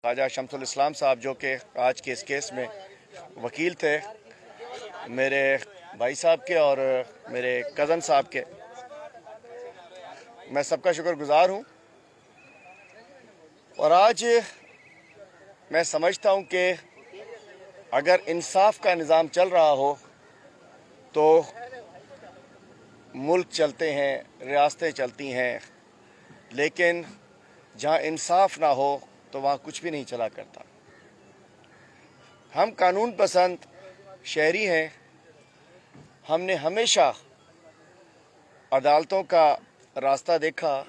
خواجہ شمس الاسلام صاحب جو کہ آج کے اس کیس میں وکیل تھے، میرے بھائی صاحب کے اور میرے کزن صاحب کے، میں سب کا شکر گزار ہوں۔ اور آج میں سمجھتا ہوں کہ اگر انصاف کا نظام چل رہا ہو تو ملک چلتے ہیں، ریاستیں چلتی ہیں، لیکن جہاں انصاف نہ ہو تو وہاں کچھ بھی نہیں چلا کرتا۔ ہم قانون پسند شہری ہیں، ہم نے ہمیشہ عدالتوں کا راستہ دیکھا،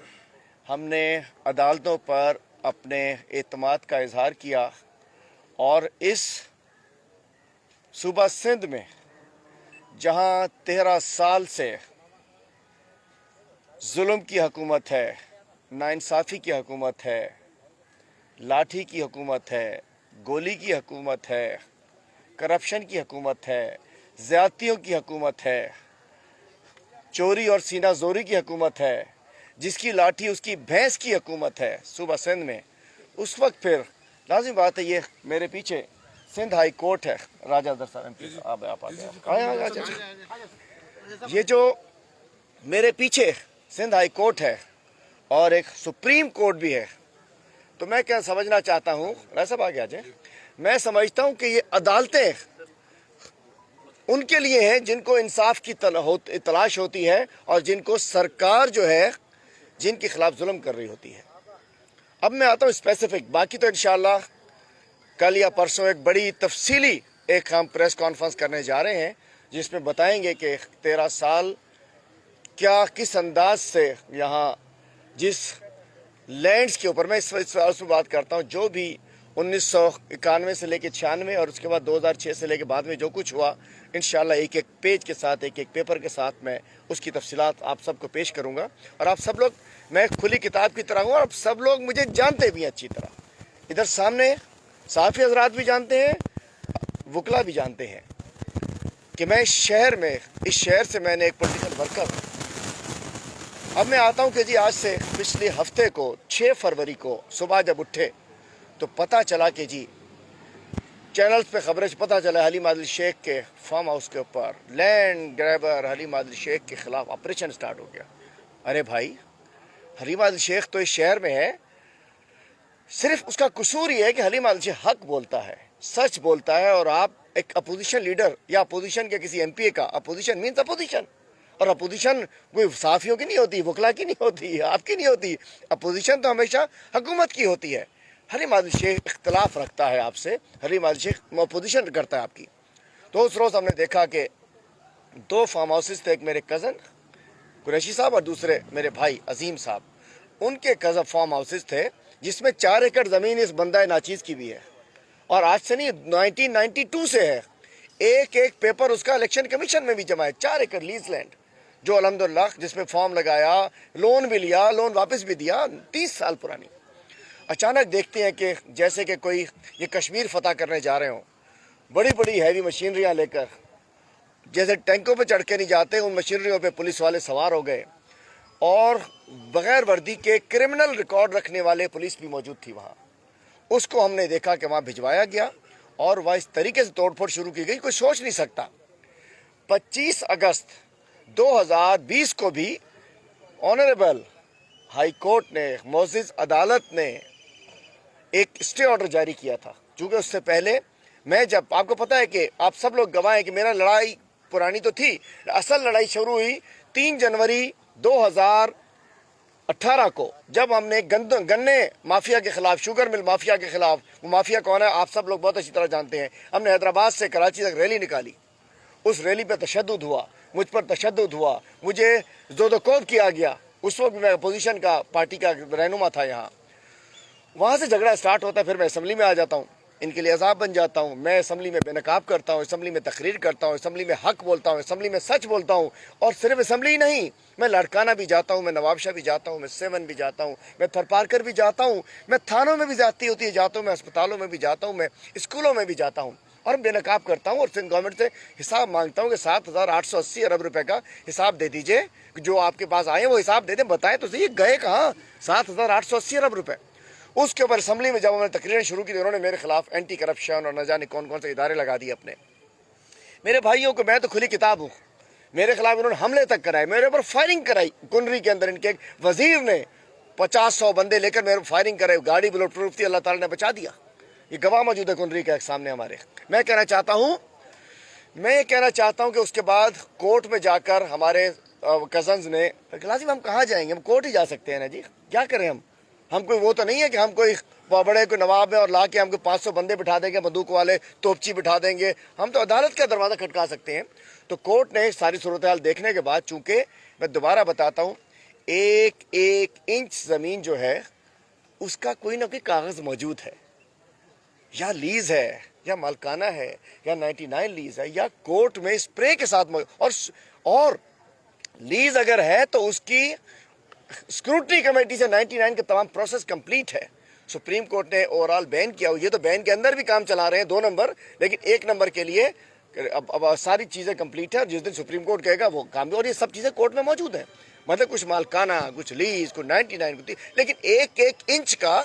ہم نے عدالتوں پر اپنے اعتماد کا اظہار کیا، اور اس صوبہ سندھ میں جہاں 13 سال سے ظلم کی حکومت ہے، ناانصافی کی حکومت ہے، لاٹھی کی حکومت ہے، گولی کی حکومت ہے، کرپشن کی حکومت ہے، زیادتیوں کی حکومت ہے، چوری اور سینہ زوری کی حکومت ہے، جس کی لاٹھی اس کی بھینس کی حکومت ہے صوبہ سندھ میں، اس وقت پھر لازم بات ہے یہ میرے پیچھے سندھ ہائی کورٹ ہے، راجہ در صاحب MP صاحب آپ آتے ہیں، یہ جو میرے پیچھے سندھ ہائی کورٹ ہے اور ایک سپریم کورٹ بھی ہے، تو میں کیا سمجھنا چاہتا ہوں، صاحب آگے آ جائیں، میں سمجھتا ہوں کہ یہ عدالتیں ان کے لیے ہیں جن کو انصاف کی تلاش ہوتی ہے اور جن کو سرکار جو ہے جن کے خلاف ظلم کر رہی ہوتی ہے۔ اب میں آتا ہوں اسپیسیفک، باقی تو انشاءاللہ کل یا پرسوں ایک بڑی تفصیلی ایک ہم پریس کانفرنس کرنے جا رہے ہیں جس میں بتائیں گے کہ 13 سال کیا کس انداز سے یہاں جس لینڈز کے اوپر، میں اس میں بات کرتا ہوں جو بھی 1991 سے لے کے 96 اور اس کے بعد 2006 سے لے کے بعد میں جو کچھ ہوا، انشاءاللہ ایک ایک پیج کے ساتھ، ایک ایک پیپر کے ساتھ میں اس کی تفصیلات آپ سب کو پیش کروں گا، اور آپ سب لوگ، میں کھلی کتاب کی طرح ہوں اور آپ سب لوگ مجھے جانتے بھی ہیں اچھی طرح، ادھر سامنے صحافی حضرات بھی جانتے ہیں، وکلا بھی جانتے ہیں کہ میں اس شہر سے میں نے ایک پولیٹیکل ورکر ہوں۔ اب میں آتا ہوں کہ جی آج سے پچھلے ہفتے کو 6 فروری کو صبح جب اٹھے تو پتہ چلا کہ جی چینلز پہ خبریں پتہ چلا حلیم عادل شیخ کے فارم ہاؤس کے اوپر لینڈ گریبر حلیم عادل شیخ کے خلاف آپریشن سٹارٹ ہو گیا۔ ارے بھائی، حلیم عادل شیخ تو اس شہر میں ہے، صرف اس کا قصور یہ ہے کہ حلیم عادل شیخ حق بولتا ہے، سچ بولتا ہے، اور آپ ایک اپوزیشن لیڈر یا اپوزیشن کے کسی MP کا، اپوزیشن مینز اپوزیشن، اور اپوزیشن کوئی صحافیوں کی نہیں ہوتی، وکلا کی نہیں ہوتی، آپ کی نہیں ہوتی، اپوزیشن تو ہمیشہ حکومت کی ہوتی ہے۔ حلیم عادل شیخ اختلاف رکھتا ہے آپ سے، حلیم عادل شیخ اپوزیشن کرتا ہے آپ کی۔ تو اس روز ہم نے دیکھا کہ 2 فارم ہاؤسز تھے، ایک میرے کزن قریشی صاحب اور دوسرے میرے بھائی عظیم صاحب، ان کے کزن فارم ہاؤسز تھے جس میں 4 ایکڑ زمین اس بندہ ناچیز کی بھی ہے، اور آج سے نہیں 1992 سے ہے، ایک ایک پیپر اس کا الیکشن کمیشن میں بھی جمع ہے، 4 ایکڑ لیز لینڈ جو الحمدللہ جس میں فارم لگایا، لون بھی لیا، لون واپس بھی دیا، 30 سال پرانی۔ اچانک دیکھتے ہیں کہ جیسے کہ کوئی یہ کشمیر فتح کرنے جا رہے ہوں، بڑی بڑی ہیوی مشینریاں لے کر، جیسے ٹینکوں پہ چڑھ کے نہیں جاتے، ان مشینریوں پہ پولیس والے سوار ہو گئے، اور بغیر وردی کے کرمنل ریکارڈ رکھنے والے پولیس بھی موجود تھی وہاں۔ اس کو ہم نے دیکھا کہ وہاں بھجوایا گیا اور وہاں اس طریقے سے توڑ پھوڑ شروع کی گئی، کوئی سوچ نہیں سکتا۔ 25 اگست 2020 کو بھی آنریبل ہائی کورٹ نے، معزز عدالت نے ایک اسٹے آرڈر جاری کیا تھا، چونکہ اس سے پہلے میں جب، آپ کو پتہ ہے کہ آپ سب لوگ گواہ ہیں کہ میرا لڑائی پرانی تو تھی، اصل لڑائی شروع ہوئی 3 جنوری 2018 کو، جب ہم نے گنے مافیا کے خلاف، شوگر مل مافیا کے خلاف، وہ مافیا کون ہے آپ سب لوگ بہت اچھی طرح جانتے ہیں، ہم نے حیدرآباد سے کراچی تک ریلی نکالی، اس ریلی پہ تشدد ہوا، مجھ پر تشدد ہوا، مجھے زود و کوب کیا گیا، اس وقت میں اپوزیشن کا پارٹی کا رہنما تھا یہاں۔ وہاں سے جھگڑا سٹارٹ ہوتا ہے، پھر میں اسمبلی میں آ جاتا ہوں، ان کے لیے عذاب بن جاتا ہوں، میں اسمبلی میں بے نقاب کرتا ہوں، اسمبلی میں تقریر کرتا ہوں، اسمبلی میں حق بولتا ہوں، اسمبلی میں سچ بولتا ہوں، اور صرف اسمبلی ہی نہیں، میں لاڑکانہ بھی جاتا ہوں، میں نواب شاہ بھی جاتا ہوں، میں 7 بھی جاتا ہوں، میں تھرپارکر بھی جاتا ہوں، میں تھانوں میں بھی زیادتی ہوتی ہے جاتا ہوں، میں اسپتالوں میں بھی جاتا ہوں، میں اسکولوں میں بھی جاتا ہوں، اور بے نقاب کرتا ہوں، اور سندھ گورنمنٹ سے حساب مانگتا ہوں کہ 7,880 ارب روپے کا حساب دے دیجئے، جو آپ کے پاس آئے ہیں وہ حساب دے دیں، بتائیں تو صحیح گئے کہاں 7,880 ارب روپے۔ اس کے اوپر اسمبلی میں جب انہوں نے تقریریں شروع کی تو انہوں نے میرے خلاف اینٹی کرپشن اور نہ جانے کون کون سے ادارے لگا دیے اپنے. میرے بھائیوں کو میں تو کھلی کتاب ہوں, میرے خلاف انہوں نے حملے تک کرائے, میرے اوپر فائرنگ کرائی کنری کے اندر. ان کے ایک وزیر نے 50-100 بندے لے کر میرے اوپر فائرنگ کرائی, گاڑی بلٹ پروف تھی, اللہ تعالیٰ نے بچا دیا. یہ گواہ موجود ہے کنری کے سامنے ہمارے. میں یہ کہنا چاہتا ہوں کہ اس کے بعد کورٹ میں جا کر ہمارے کزنز نے, لازم ہم کہاں جائیں گے, ہم کورٹ ہی جا سکتے ہیں نا جی, کیا کریں ہم کوئی وہ تو نہیں ہے کہ ہم کوئی بڑے کوئی نواب ہیں اور لا کے ہم کو 500 بندے بٹھا دیں گے, بندوق والے توپچی بٹھا دیں گے. ہم تو عدالت کا دروازہ کھٹکا سکتے ہیں. تو کورٹ نے ساری صورتحال دیکھنے کے بعد, چونکہ میں دوبارہ بتاتا ہوں, ایک انچ زمین جو ہے اس کا کوئی نہ کوئی کاغذ موجود ہے, یا لیز ہے یا مالکانہ ہے یا 99 لیز ہے یا کورٹ میں اسپرے کے ساتھ موجود. اور لیز اگر ہے تو اس کی اسکروٹنی کمیٹی سے 99 کے تمام پروسیس کمپلیٹ ہے. سپریم کورٹ نے اوورال بین کیا. یہ تو بین کے اندر بھی کام چلا رہے ہیں 2 نمبر, لیکن 1 نمبر کے لیے اب ساری چیزیں کمپلیٹ ہے. جس دن سپریم کورٹ کہے گا وہ کام بھی, اور یہ سب چیزیں کورٹ میں موجود ہیں. مطلب کچھ مالکانہ, کچھ لیز, کچھ 99, لیکن ایک انچ کا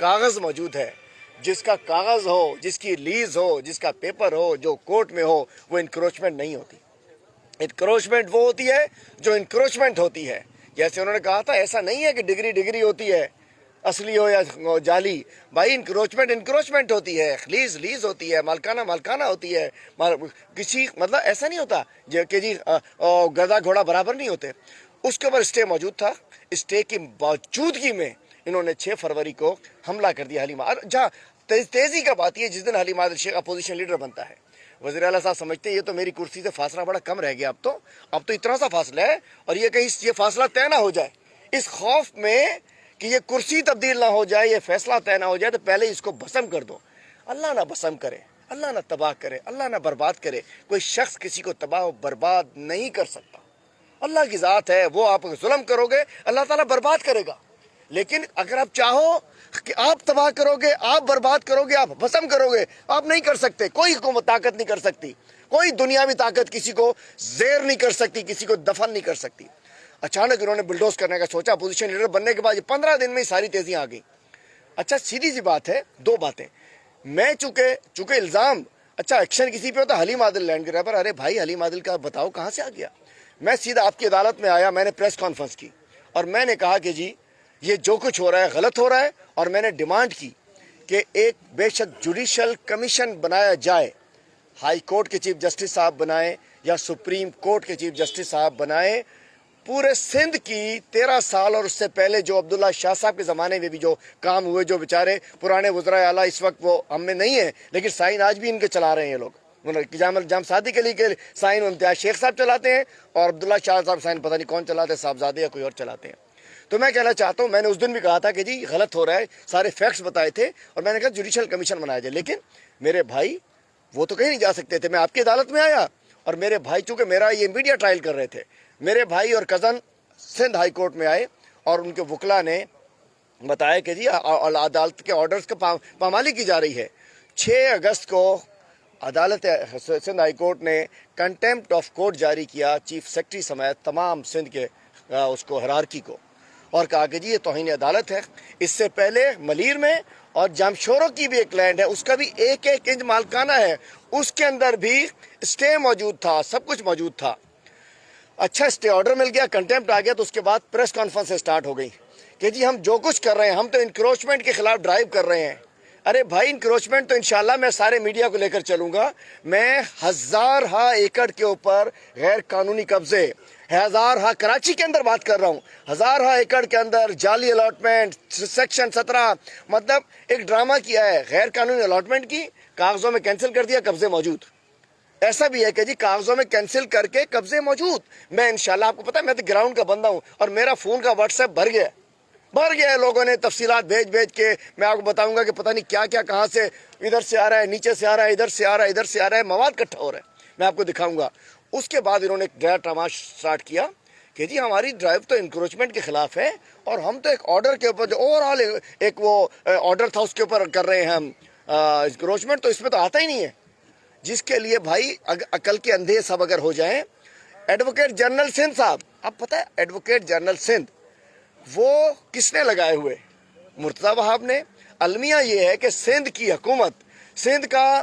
کاغذ موجود ہے. جس کا کاغذ ہو, جس کی لیز ہو, جس کا پیپر ہو, جو کورٹ میں ہو, وہ انکروچمنٹ نہیں ہوتی. انکروچمنٹ وہ ہوتی ہے جو انکروچمنٹ ہوتی ہے. جیسے انہوں نے کہا تھا, ایسا نہیں ہے کہ ڈگری ہوتی ہے, اصلی ہو یا جعلی. بھائی انکروچمنٹ ہوتی ہے, لیز ہوتی ہے, مالکانہ ہوتی ہے. کسی مطلب ایسا نہیں ہوتا کہ جی گدھا گھوڑا برابر نہیں ہوتے. اس کے اوپر اسٹے موجود تھا. اسٹے کی موجودگی میں انہوں نے 6 فروری کو حملہ کر دیا حلیمہ. جہاں تیزی کا بات یہ, جس دن حلیمہ عادل شیخ اپوزیشن لیڈر بنتا ہے, وزیر اعلیٰ صاحب سمجھتے ہیں یہ تو میری کرسی سے فاصلہ بڑا کم رہ گیا, اب تو اتنا سا فاصلہ ہے, اور یہ کہیں یہ فاصلہ طے نہ ہو جائے. اس خوف میں کہ یہ کرسی تبدیل نہ ہو جائے, یہ فیصلہ طے نہ ہو جائے, تو پہلے اس کو بھسم کر دو. اللہ نہ بھسم کرے, اللہ نہ تباہ کرے, اللہ نہ برباد کرے. کوئی شخص کسی کو تباہ و برباد نہیں کر سکتا. اللہ کی ذات ہے, وہ آپ ظلم کرو گے اللہ تعالیٰ برباد کرے گا. لیکن اگر آپ چاہو کہ آپ تباہ کرو گے, آپ برباد کرو گے, آپ بھسم کرو گے, آپ نہیں کر سکتے. کوئی حکومت طاقت نہیں کر سکتی, کوئی دنیاوی طاقت کسی کو زیر نہیں کر سکتی, کسی کو دفن نہیں کر سکتی. اچانک انہوں نے بلڈوز کرنے کا سوچا. اپوزیشن لیڈر بننے کے بعد 15 دن میں ساری تیزیاں آ گئی. اچھا سیدھی سی بات ہے, 2 باتیں. میں چونکہ الزام, اچھا ایکشن کسی پہ ہوتا, حلیم عادل لینڈ گریبر. ارے بھائی حلیم عادل کا بتاؤ کہاں سے آ گیا. میں سیدھا آپ کی عدالت میں آیا, میں نے پریس کانفرنس کی اور میں نے کہا کہ جی یہ جو کچھ ہو رہا ہے غلط ہو رہا ہے, اور میں نے ڈیمانڈ کی کہ ایک بے شک جوڈیشل کمیشن بنایا جائے. ہائی کورٹ کے چیف جسٹس صاحب بنائیں یا سپریم کورٹ کے چیف جسٹس صاحب بنائیں. پورے سندھ کی 13 سال اور اس سے پہلے جو عبداللہ شاہ صاحب کے زمانے میں بھی جو کام ہوئے, جو بیچارے پرانے وزرائے اعلیٰ اس وقت وہ ہم میں نہیں ہیں, لیکن سائن آج بھی ان کے چلا رہے ہیں یہ لوگ. جام سادی کے لیے سائن امتیاز شیخ صاحب چلاتے ہیں, اور عبداللہ شاہ صاحب سائن پتہ نہیں کون چلاتے ہیں, صاحبزادے یا کوئی اور چلاتے ہیں. تو میں کہنا چاہتا ہوں, میں نے اس دن بھی کہا تھا کہ جی غلط ہو رہا ہے, سارے فیکٹس بتائے تھے, اور میں نے کہا جوڈیشل کمیشن بنایا جائے. لیکن میرے بھائی وہ تو کہیں نہیں جا سکتے تھے. میں آپ کی عدالت میں آیا, اور میرے بھائی چونکہ میرا یہ میڈیا ٹرائل کر رہے تھے, میرے بھائی اور کزن سندھ ہائی کورٹ میں آئے, اور ان کے وکلا نے بتایا کہ جی عدالت کے آرڈرز کا پامالی کی جا رہی ہے. 6 اگست کو عدالت سندھ ہائی کورٹ نے کنٹیمپٹ آف کورٹ جاری کیا چیف سیکرٹری سمیت تمام سندھ کے اس کو ہرارکی کو, اور کہا کہ جی یہ توہین عدالت ہے. اس سے پہلے ملیر میں اور جامشورو کی بھی ایک لینڈ ہے, اس کا بھی 1 انچ مالکانہ ہے, اس کے اندر بھی اسٹے موجود تھا, سب کچھ موجود تھا. اچھا اسٹے آرڈر مل گیا, کنٹیمپٹ آ گیا, تو اس کے بعد پریس کانفرنس سٹارٹ ہو گئی کہ جی ہم جو کچھ کر رہے ہیں ہم تو انکروچمنٹ کے خلاف ڈرائیو کر رہے ہیں. ارے بھائی انکروچمنٹ تو انشاءاللہ میں سارے میڈیا کو لے کر چلوں گا. میں 1000 ایکڑ کے اوپر غیر قانونی قبضے, 1000 کراچی کے اندر بات کر رہا ہوں, 1000 ایکڑ کے اندر جعلی الاٹمنٹ, سیکشن 17, مطلب ایک ڈرامہ کیا ہے. غیر قانونی الاٹمنٹ کی, کاغذوں میں کینسل کر دیا, قبضے موجود. ایسا بھی ہے کہ جی کاغذوں میں کینسل کر کے قبضے موجود. میں انشاءاللہ آپ کو پتا ہے میں تو گراؤنڈ کا بندہ ہوں, اور میرا فون کا واٹس ایپ بھر گیا ہے. لوگوں نے تفصیلات بھیج کے میں آپ کو بتاؤں گا کہ پتہ نہیں کیا کیا کہاں سے ادھر سے آ رہا ہے, نیچے سے آ رہا ہے, ادھر سے آ رہا ہے, ادھر سے آ رہا ہے, مواد اکٹھا ہو رہا ہے. میں آپ کو دکھاؤں گا. اس کے بعد انہوں نے ایک ڈراما سٹارٹ کیا کہ جی ہماری ڈرائیو تو انکروچمنٹ کے خلاف ہے, اور ہم تو ایک آرڈر کے اوپر جو اوور آل ایک وہ آرڈر تھا اس کے اوپر کر رہے ہیں ہم انکروچمنٹ, تو اس میں تو آتا ہی نہیں ہے. جس کے لیے بھائی عقل کے اندھے سب اگر ہو جائیں. ایڈوکیٹ جنرل سندھ صاحب, آپ پتہ ہے ایڈوکیٹ جنرل سندھ وہ کس نے لگائے ہوئے؟ مرتضیٰ وہاب نے, المیہ یہ ہے کہ سندھ کی حکومت، سندھ کا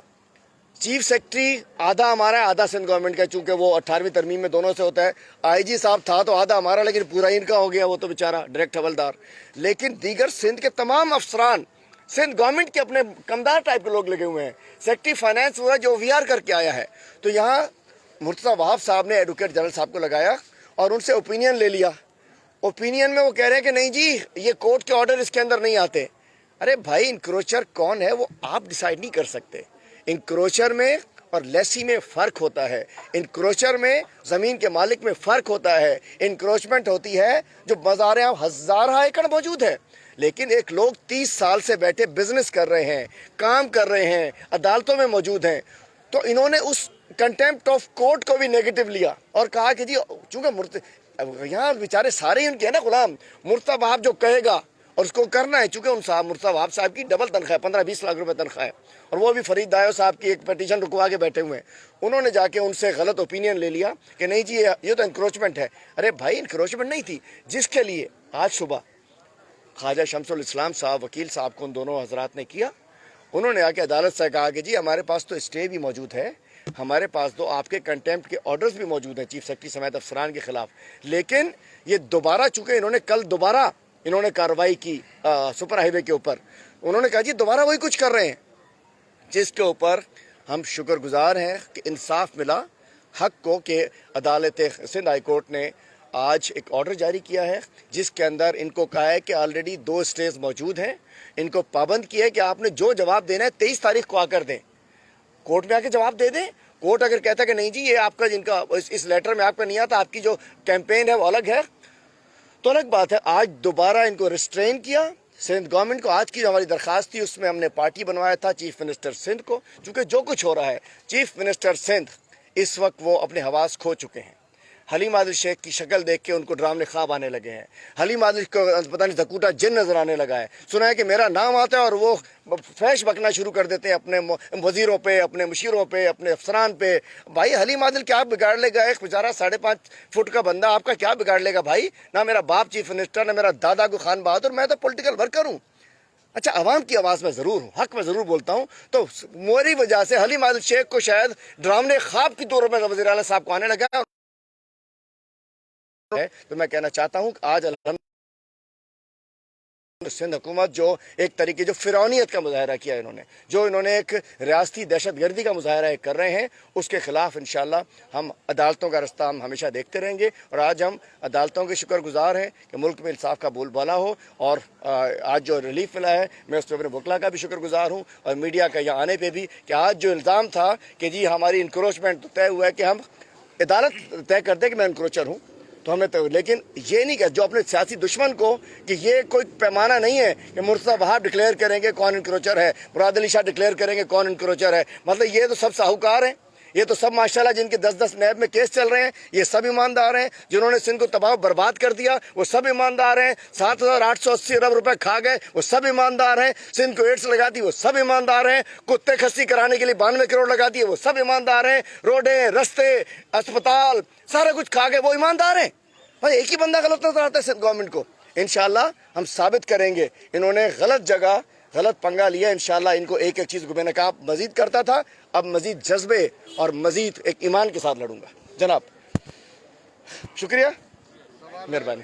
چیف سیکرٹری آدھا ہمارا ہے آدھا سندھ گورنمنٹ کا، چونکہ وہ 18ویں ترمیم میں دونوں سے ہوتا ہے۔ آئی جی صاحب تھا تو آدھا ہمارا، لیکن پورا ان کا ہو گیا، وہ تو بیچارہ ڈائریکٹ حوالدار۔ لیکن دیگر سندھ کے تمام افسران سندھ گورنمنٹ کے اپنے کمدار ٹائپ کے لوگ لگے ہوئے ہیں۔ سیکرٹری فائنانس ہوا جو وی آر کر کے آیا ہے، تو یہاں مرتضیٰ وہاب صاحب نے ایڈوکیٹ جنرل صاحب کو لگایا اور ان سے اوپینین لے لیا۔ اوپینین میں وہ کہہ رہے ہیں کہ نہیں جی یہ کورٹ کے آرڈر اس کے اندر نہیں آتے۔ ارے بھائی انکروچر کون ہے وہ آپ ڈیسائیڈ نہیں کر سکتے۔ انکروچر میں اور لیسی میں فرق ہوتا ہے۔ انکروچر میں زمین کے مالک میں فرق ہوتا ہے۔ انکروچمنٹ ہوتی ہے جو بازار ہزارہ ایکڑ موجود ہے، لیکن ایک لوگ 30 سال سے بیٹھے بزنس کر رہے ہیں، کام کر رہے ہیں، عدالتوں میں موجود ہیں، تو انہوں نے اس کنٹیمپٹ آف کورٹ کو بھی نیگیٹو لیا اور کہا کہ جی چونکہ یہاں بیچارے سارے ہی ان کے ہیں نا غلام، مرتضیٰ وہاب جو کہے گا اور اس کو کرنا ہے، چونکہ ان صاحب مرتضیٰ وہاب صاحب کی ڈبل تنخواہ ہے، 15-20 لاکھ روپے تنخواہ ہے، اور وہ بھی فرید دایو صاحب کی ایک پٹیشن رکوا کے بیٹھے ہوئے ہیں۔ انہوں نے جا کے ان سے غلط اوپینین لے لیا کہ نہیں جی یہ تو انکروچمنٹ ہے۔ ارے بھائی انکروچمنٹ نہیں تھی، جس کے لیے آج صبح خواجہ شمس الاسلام صاحب وکیل صاحب کو ان دونوں حضرات نے کیا، انہوں نے آ کے عدالت سے کہا کہ جی ہمارے پاس تو اسٹے بھی موجود ہے، ہمارے پاس تو آپ کے کنٹیمپٹ کے آرڈرز بھی موجود ہیں چیف سیکرٹری سمیت افسران کے خلاف، لیکن یہ دوبارہ چونکہ انہوں نے کل دوبارہ کارروائی کی سپر ہائی وے کے اوپر، انہوں نے کہا جی دوبارہ وہی کچھ کر رہے ہیں، جس کے اوپر ہم شکر گزار ہیں کہ انصاف ملا حق کو، کہ عدالت سندھ ہائی کورٹ نے آج ایک آرڈر جاری کیا ہے جس کے اندر ان کو کہا ہے کہ آلریڈی 2 اسٹیز موجود ہیں، ان کو پابند کیا ہے کہ آپ نے جو جواب دینا ہے 23 تاریخ کو آ کر دیں، کورٹ میں آ کے جواب دے دیں۔ کورٹ اگر کہتا ہے کہ نہیں جی یہ آپ کا جن کا اس لیٹر میں آپ کا نہیں آتا، آپ کی جو کیمپین ہے وہ الگ ہے، تو الگ بات ہے۔ آج دوبارہ ان کو ریسٹرین کیا سندھ گورنمنٹ کو۔ آج کی جو ہماری درخواست تھی اس میں ہم نے پارٹی بنوایا تھا چیف منسٹر سندھ کو، چونکہ جو کچھ ہو رہا ہے چیف منسٹر سندھ اس وقت وہ اپنے حواس کھو چکے ہیں۔ حلیم عادل شیخ کی شکل دیکھ کے ان کو ڈرامے خواب آنے لگے ہیں۔ حلیم عادل کو پتہ نہیں زکوٹا جن نظر آنے لگا ہے۔ سنا ہے کہ میرا نام آتا ہے اور وہ فحش بکنا شروع کر دیتے ہیں اپنے وزیروں پہ، اپنے مشیروں پہ، اپنے افسران پہ۔ بھائی حلیم عادل کیا بگاڑ لے گا؟ ایک بیچارہ 5.5 فٹ کا بندہ آپ کا کیا بگاڑ لے گا بھائی؟ نہ میرا باپ چیف منسٹر، نہ میرا دادا کو خان بہادر، میں تو پولیٹیکل ورکر ہوں۔ اچھا عوام کی آواز میں ضرور ہوں، حق میں ضرور بولتا ہوں، تو میری وجہ سے حلیم عادل شیخ کو شاید ڈرامے خواب کی طور میں وزیر اعلیٰ صاحب کو آنے لگا ہے۔ تو میں کہنا چاہتا ہوں کہ آج سندھ حکومت جو ایک طریقے جو فرعونیت کا مظاہرہ کیا انہوں نے ایک ریاستی دہشت گردی کا مظاہرہ کر رہے ہیں، اس کے خلاف انشاءاللہ ہم عدالتوں کا رستہ ہم ہمیشہ دیکھتے رہیں گے، اور آج ہم عدالتوں کے شکر گزار ہیں کہ ملک میں انصاف کا بول بالا ہو، اور آج جو ریلیف ملا ہے میں اس پہ اپنے وکلا کا بھی شکر گزار ہوں، اور میڈیا کا یہاں آنے پہ بھی، کہ آج جو الزام تھا کہ جی ہماری انکروچمنٹ طے ہوا ہے کہ ہم عدالت طے کر دے کہ میں انکروچر ہوں، تو ہم نے لیکن یہ نہیں کہ جو اپنے سیاسی دشمن کو، کہ یہ کوئی پیمانہ نہیں ہے کہ مرتضیٰ وہاب ڈکلیئر کریں گے کون انکروچر ہے، مراد علی شاہ ڈکلیئر کریں گے کون انکروچر ہے، مطلب یہ تو سب ساہوکار ہیں، یہ تو سب ماشاءاللہ جن کے 10 نیب میں کیس چل رہے ہیں، یہ سب ایماندار ہیں، جنہوں نے سندھ کو تباہ و برباد کر دیا وہ سب ایماندار ہیں، 7,880 ارب روپے کھا گئے وہ سب ایماندار ہیں، سندھ کو ایڈس لگا دی وہ سب ایماندار ہیں، کتے کھسی کرانے کے لیے 92 کروڑ لگا دیے وہ سب ایماندار ہیں، روڈیں، رستے، اسپتال سارا کچھ کھا گئے وہ ایماندار ہیں۔ بھائی ایک ہی بندہ غلط نظر آتا ہے سندھ گورنمنٹ کو۔ انشاءاللہ ہم ثابت کریں گے انہوں نے غلط جگہ غلط پنگا لیا، انشاءاللہ ان کو ایک چیز کو میں نے کہا مزید کرتا تھا، اب مزید جذبے اور مزید ایک ایمان کے ساتھ لڑوں گا۔ جناب شکریہ، مہربانی۔